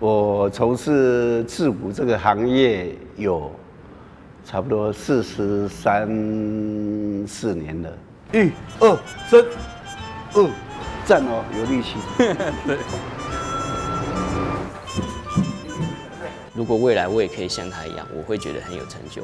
我从事制鼓这个行业有差不多43、4年了。1、2、3，站哦，有力气。对。如果未来我也可以像他一样，我会觉得很有成就。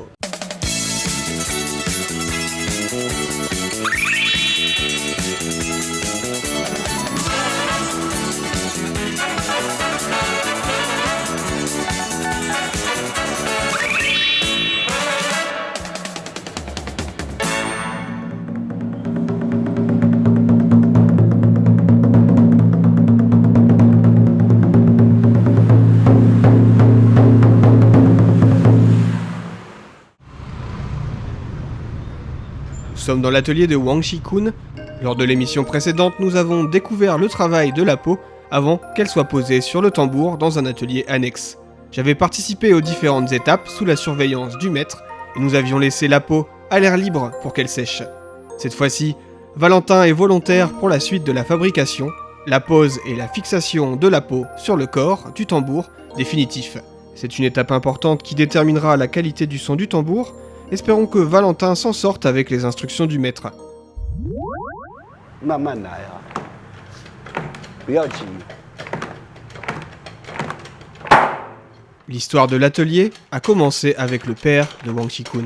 Nous sommes dans l'atelier de Wang Shikun. Lors de l'émission précédente, nous avons découvert le travail de la peau avant qu'elle soit posée sur le tambour dans un atelier annexe. J'avais participé aux différentes étapes sous la surveillance du maître et nous avions laissé la peau à l'air libre pour qu'elle sèche. Cette fois-ci, Valentin est volontaire pour la suite de la fabrication, la pose et la fixation de la peau sur le corps du tambour définitif. C'est une étape importante qui déterminera la qualité du son du tambour. Espérons que Valentin s'en sorte avec les instructions du maître. L'histoire de l'atelier a commencé avec le père de Wang Shikun.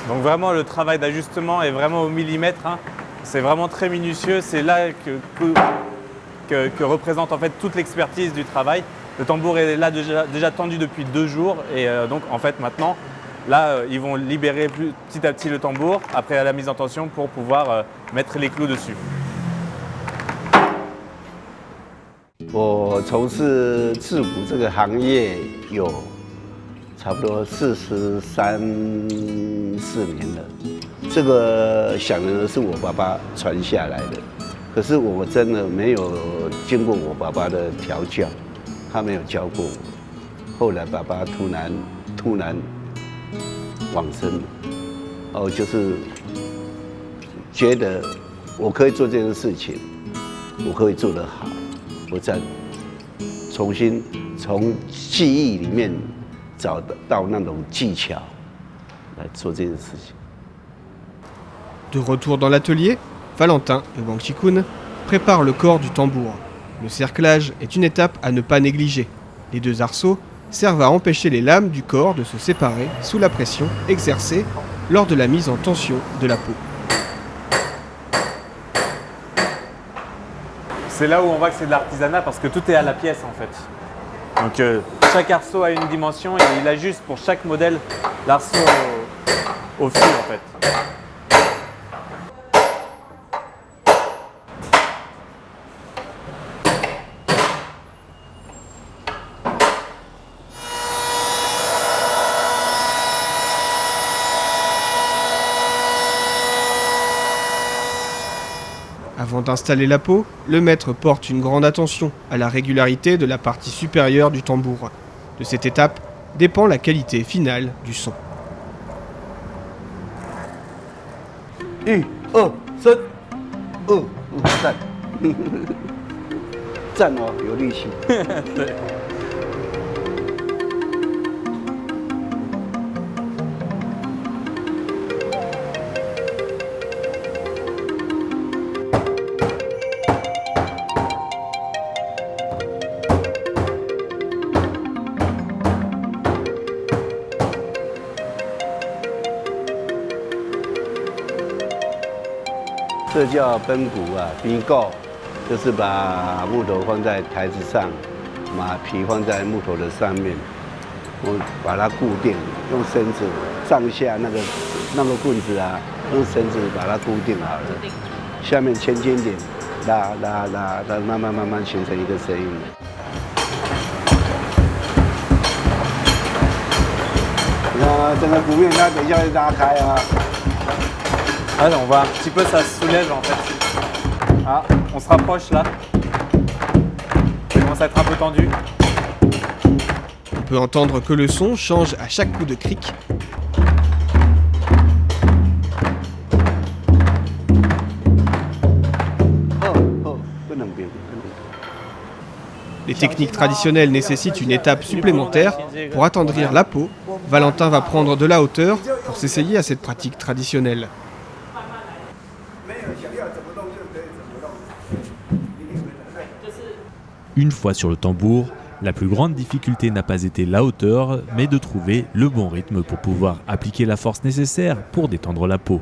Donc vraiment le travail d'ajustement est vraiment au millimètre. C'est vraiment très minutieux, c'est là que représente en fait toute l'expertise du travail. Le tambour est là déjà tendu depuis 2 jours et donc en fait maintenant, là ils vont libérer petit à petit le tambour après la mise en tension pour pouvoir mettre les clous dessus. 我从事制鼓这个行业有差不多43、4年了。这个响呢是我爸爸传下来的，可是我真的没有经过我爸爸的调教，他没有教过我。后来爸爸突然往生了，就是觉得我可以做这件事情，我可以做得好，我再重新从记忆里面找到那种技巧来做这件事情。 De retour dans l'atelier, Valentin et Wang Shikun préparent le corps du tambour. Le cerclage est une étape à ne pas négliger. Les 2 arceaux servent à empêcher les lames du corps de se séparer sous la pression exercée lors de la mise en tension de la peau. C'est là où on voit que c'est de l'artisanat parce que tout est à la pièce en fait. Donc chaque arceau a une dimension et il ajuste pour chaque modèle l'arceau au fil en fait. Avant d'installer la peau, le maître porte une grande attention à la régularité de la partie supérieure du tambour. De cette étape dépend la qualité finale du son. 1、2、3，站，站哦，有力气。对。这叫奔鼓啊，冰够，就是把木头放在台子上，马皮放在木头的上面，我把它固定，用绳子上下那个棍子啊，用绳子把它固定好了，下面轻轻点，拉，慢慢形成一个声音。你看整个鼓面，它等一下会拉开啊。 Ah, on voit un petit peu, ça se soulève en fait. Ah, on se rapproche là. Ça commence à être un peu tendu. On peut entendre que le son change à chaque coup de cric. Les techniques traditionnelles nécessitent une étape supplémentaire. Pour attendrir la peau, Valentin va prendre de la hauteur pour s'essayer à cette pratique traditionnelle. Une fois sur le tambour, la plus grande difficulté n'a pas été la hauteur, mais de trouver le bon rythme pour pouvoir appliquer la force nécessaire pour détendre la peau.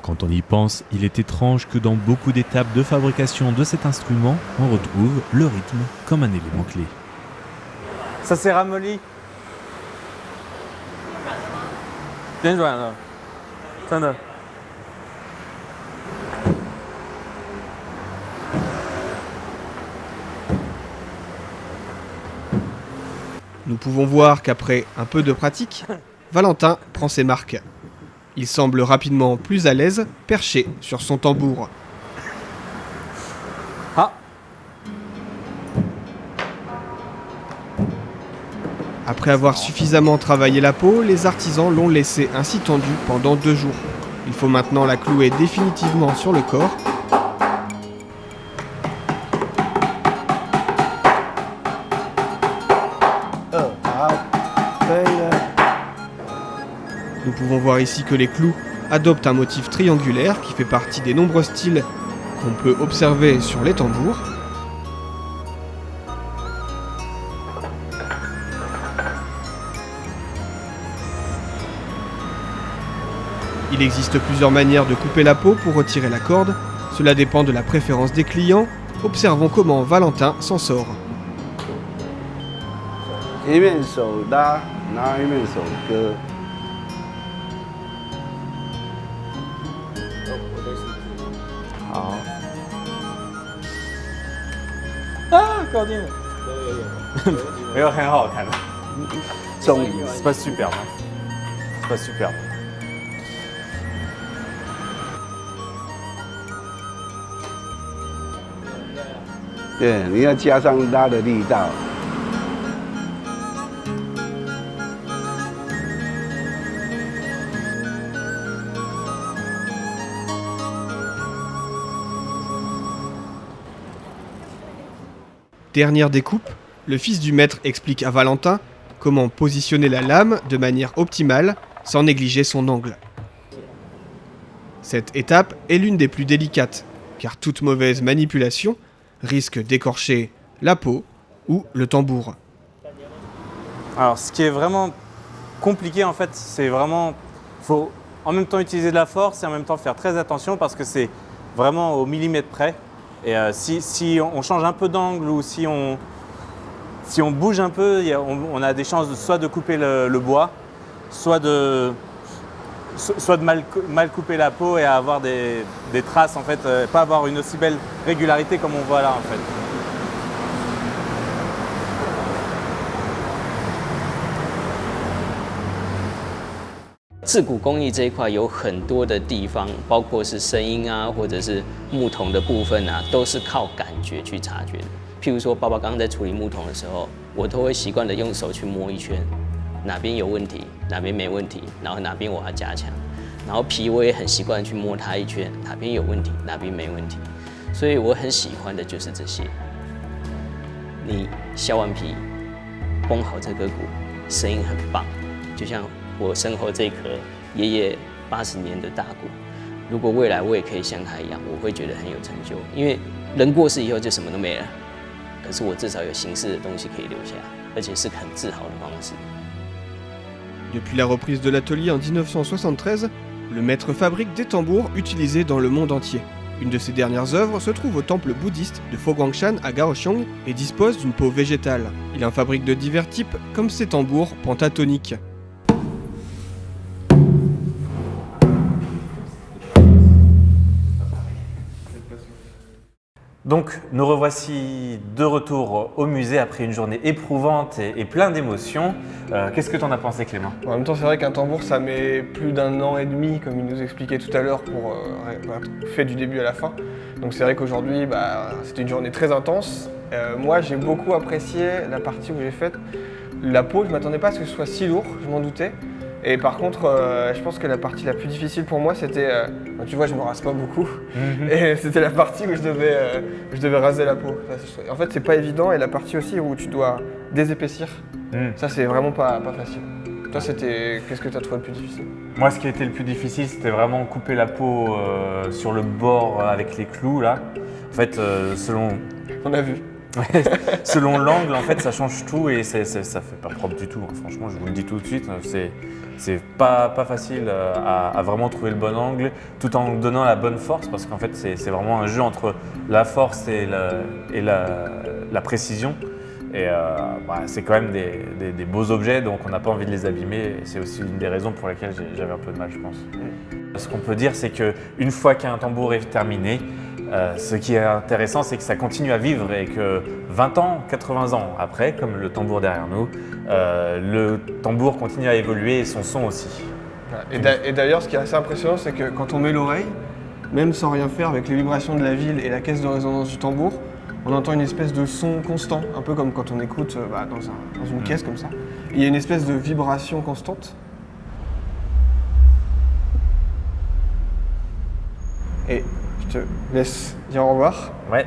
Quand on y pense, il est étrange que dans beaucoup d'étapes de fabrication de cet instrument, on retrouve le rythme comme un élément clé. Ça s'est ramolli. Bien joué, là. 真的. Nous pouvons voir qu'après un peu de pratique, Valentin prend ses marques. Il semble rapidement plus à l'aise, perché sur son tambour. Ah. Après avoir suffisamment travaillé la peau, les artisans l'ont laissée ainsi tendue pendant 2 jours. Il faut maintenant la clouer définitivement sur le corps. Nous pouvons voir ici que les clous adoptent un motif triangulaire qui fait partie des nombreux styles qu'on peut observer sur les tambours. Il existe plusieurs manières de couper la peau pour retirer la corde. Cela dépend de la préférence des clients. Observons comment Valentin s'en sort. 一面手拉，然后一面手割。好。Ah, Cordine. 没有很好看。终于。 C'est pas superbe. C'est pas superbe. 对，你要加上拉的力道。Dernière découpe, le fils du maître explique à Valentin comment positionner la lame de manière optimale sans négliger son angle. Cette étape est l'une des plus délicates, car toute mauvaise manipulation risque d'écorcher la peau ou le tambour. Alors, ce qui est vraiment compliqué, en fait, c'est vraiment... faut en même temps utiliser de la force et en même temps faire très attention parce que c'est vraiment au millimètre près. Et si on change un peu d'angle ou si on bouge un peu, on a des chances soit de couper le bois, soit de mal couper la peau et avoir des traces, en fait, pas avoir une aussi belle régularité comme on voit là, en fait. 制骨工艺这一块有很多的地方，包括是声音啊，或者是木桶的部分啊，都是靠感觉去察觉的。譬如说，爸爸刚刚在处理木桶的时候，我都会习惯的用手去摸一圈，哪边有问题，哪边没问题，然后哪边我要加强。然后皮我也很习惯去摸它一圈，哪边有问题，哪边没问题。所以我很喜欢的就是这些。你削完皮，绷好这个骨，声音很棒，就像 我身后这颗爷爷80年的大骨，如果未来我也可以像他一样，我会觉得很有成就。因为人过世以后就什么都没了，可是我至少有形式的东西可以留下，而且是很自豪的方式。 Depuis la reprise de l'atelier en 1973, le maître fabrique des tambours utilisés dans le monde entier. Une de ses dernières œuvres se trouve au temple bouddhiste de Fogwangshan à Kaohsiung et dispose d'une peau végétale. Il en fabrique de divers types, comme ces tambours pentatoniques. Donc nous revoici de retour au musée après une journée éprouvante et plein d'émotions. Qu'est-ce que tu en as pensé, Clément? En même temps, c'est vrai qu'un tambour, ça met plus d'1 an et demi, comme il nous expliquait tout à l'heure, pour être fait du début à la fin. Donc c'est vrai qu'aujourd'hui, c'était une journée très intense. Moi, j'ai beaucoup apprécié la partie où j'ai faite la peau. Je ne m'attendais pas à ce que ce soit si lourd, je m'en doutais. Et par contre, je pense que la partie la plus difficile pour moi, c'était, tu vois, je me rase pas beaucoup, et c'était la partie où je devais raser la peau. En fait, c'est pas évident, et la partie aussi où tu dois désépaissir, ça c'est vraiment pas facile. Toi, qu'est-ce que tu as trouvé le plus difficile? Moi, ce qui a été le plus difficile, c'était vraiment couper la peau sur le bord avec les clous là. En fait, On a vu. selon l'angle, en fait, ça change tout et ça fait pas propre du tout. Hein. Franchement, je vous le dis tout de suite, c'est pas facile à vraiment trouver le bon angle, tout en donnant la bonne force, parce qu'en fait, c'est vraiment un jeu entre la force et la précision. Et c'est quand même des beaux objets, donc on n'a pas envie de les abîmer. Et c'est aussi une des raisons pour lesquelles j'avais un peu de mal, je pense. Ce qu'on peut dire, c'est qu'une fois qu'un tambour est terminé, ce qui est intéressant, c'est que ça continue à vivre et que 20 ans, 80 ans après, comme le tambour derrière nous, le tambour continue à évoluer et son son aussi. Et d'ailleurs, ce qui est assez impressionnant, c'est que quand on met l'oreille, même sans rien faire, avec les vibrations de la ville et la caisse de résonance du tambour, on entend une espèce de son constant, un peu comme quand on écoute dans une caisse comme ça. Il y a une espèce de vibration constante. Et je te laisse dire au revoir. Ouais.